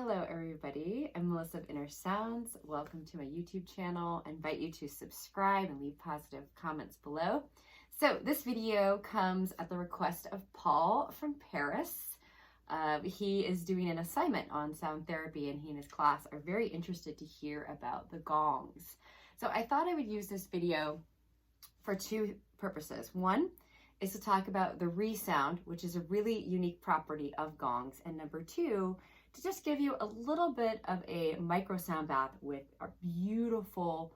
Hello everybody, I'm Melissa of Inner Sounds. Welcome to my YouTube channel. I invite you to subscribe and leave positive comments below. So this video comes at the request of Paul from Paris. He is doing an assignment on sound therapy, and he and his class are very interested to hear about the gongs. So I thought I would use this video for two purposes. One is to talk about the resound, which is a really unique property of gongs, and number two, to just give you a little bit of a micro sound bath with our beautiful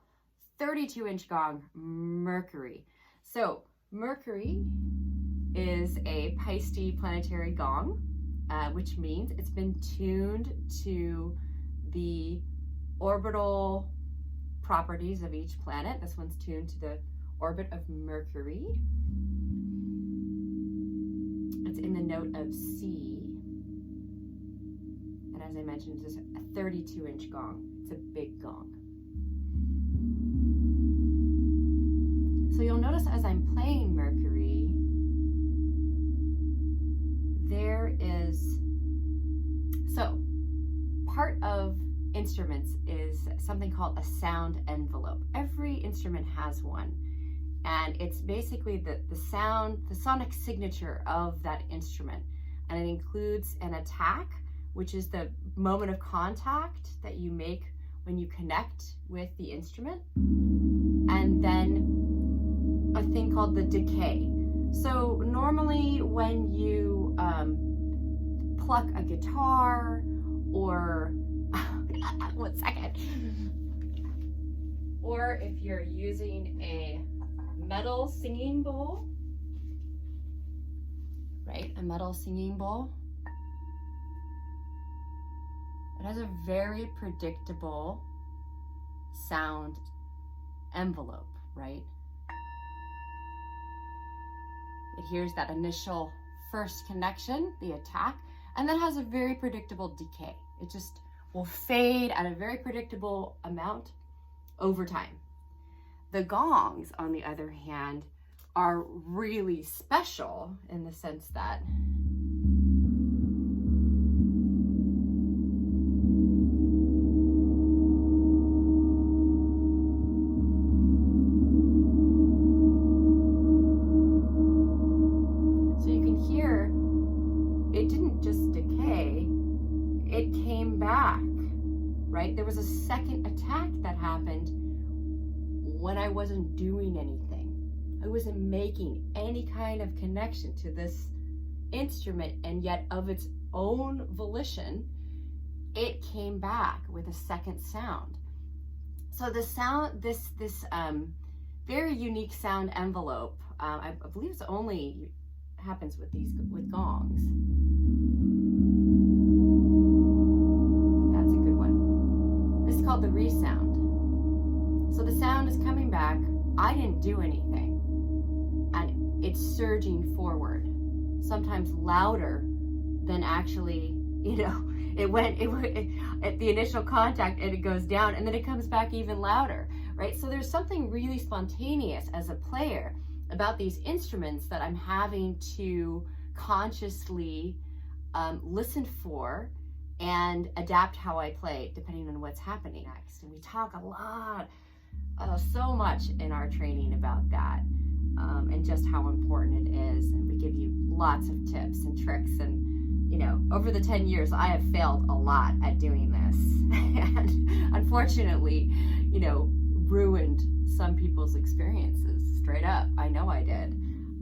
32-inch gong, Mercury. So Mercury is a Pisces planetary gong, which means it's been tuned to the orbital properties of each planet. This one's tuned to the orbit of Mercury. It's in the note of C. And as I mentioned, it's a 32-inch gong. It's a big gong. So you'll notice as I'm playing Mercury, so part of instruments is something called a sound envelope. Every instrument has one. And it's basically the sonic signature of that instrument. And it includes an attack, which is the moment of contact that you make when you connect with the instrument. And then a thing called the decay. So normally when you pluck a guitar or, one second. Or if you're using a metal singing bowl, right? A metal singing bowl. It has a very predictable sound envelope, right? It hears that initial first connection, the attack, and then has a very predictable decay. It just will fade at a very predictable amount over time. The gongs, on the other hand, are really special in the sense that so you can hear it didn't just decay, it came back, right? There was a second attack that happened when I wasn't doing anything. I wasn't making any kind of connection to this instrument, and yet of its own volition, it came back with a second sound. So the sound, this very unique sound envelope, I believe it's only happens with gongs. That's a good one. This is called the resound. So the sound is coming back. I didn't do anything, and it's surging forward, sometimes louder than actually, it went at the initial contact, and it goes down, and then it comes back even louder, right? So there's something really spontaneous as a player about these instruments that I'm having to consciously listen for and adapt how I play depending on what's happening next. And we talk a lot, so much in our training about that, and just how important it is. And we give you lots of tips and tricks. And over the 10 years, I have failed a lot at doing this, and unfortunately, ruined some people's experiences straight up. I know I did,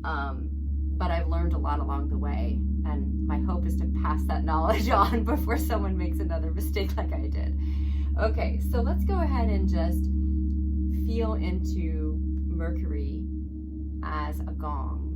but I've learned a lot along the way, and my hope is to pass that knowledge on before someone makes another mistake like I did. Okay, so let's go ahead and just feel into Mercury as a gong.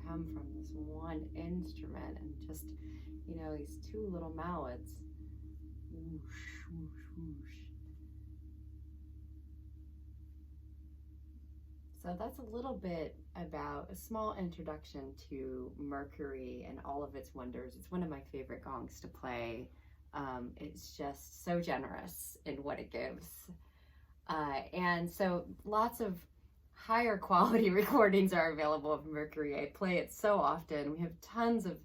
come from this one instrument, and just, you know, these two little mallets. Whoosh, whoosh, whoosh. So that's a little bit about a small introduction to Mercury and all of its wonders. It's one of my favorite gongs to play. It's just so generous in what it gives. And so lots of higher quality recordings are available of Mercury. I play it so often. We have tons of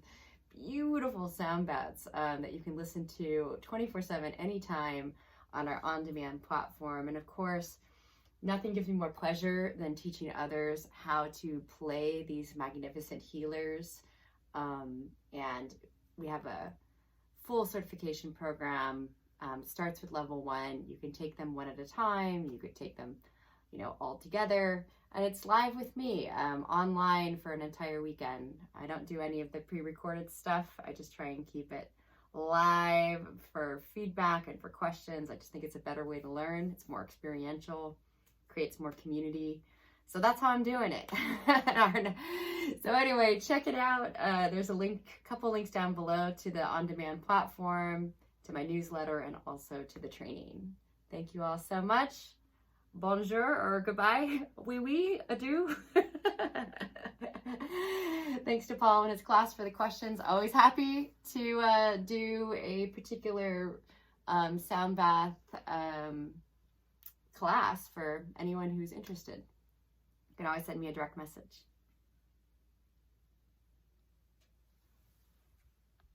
beautiful sound baths that you can listen to 24/7 anytime on our on-demand platform. And of course, nothing gives me more pleasure than teaching others how to play these magnificent healers. And we have a full certification program. Starts with level 1. You can take them one at a time. You could take them, you know, all together. And it's live with me online for an entire weekend. I don't do any of the pre-recorded stuff. I just try and keep it live for feedback and for questions. I just think it's a better way to learn. It's more experiential, creates more community. So that's how I'm doing it. So anyway, check it out. There's a couple links down below to the on-demand platform, to my newsletter, and also to the training. Thank you all so much. Bonjour or goodbye. Oui, oui, adieu. Thanks to Paul and his class for the questions. Always happy to do a particular sound bath class for anyone who's interested. You can always send me a direct message.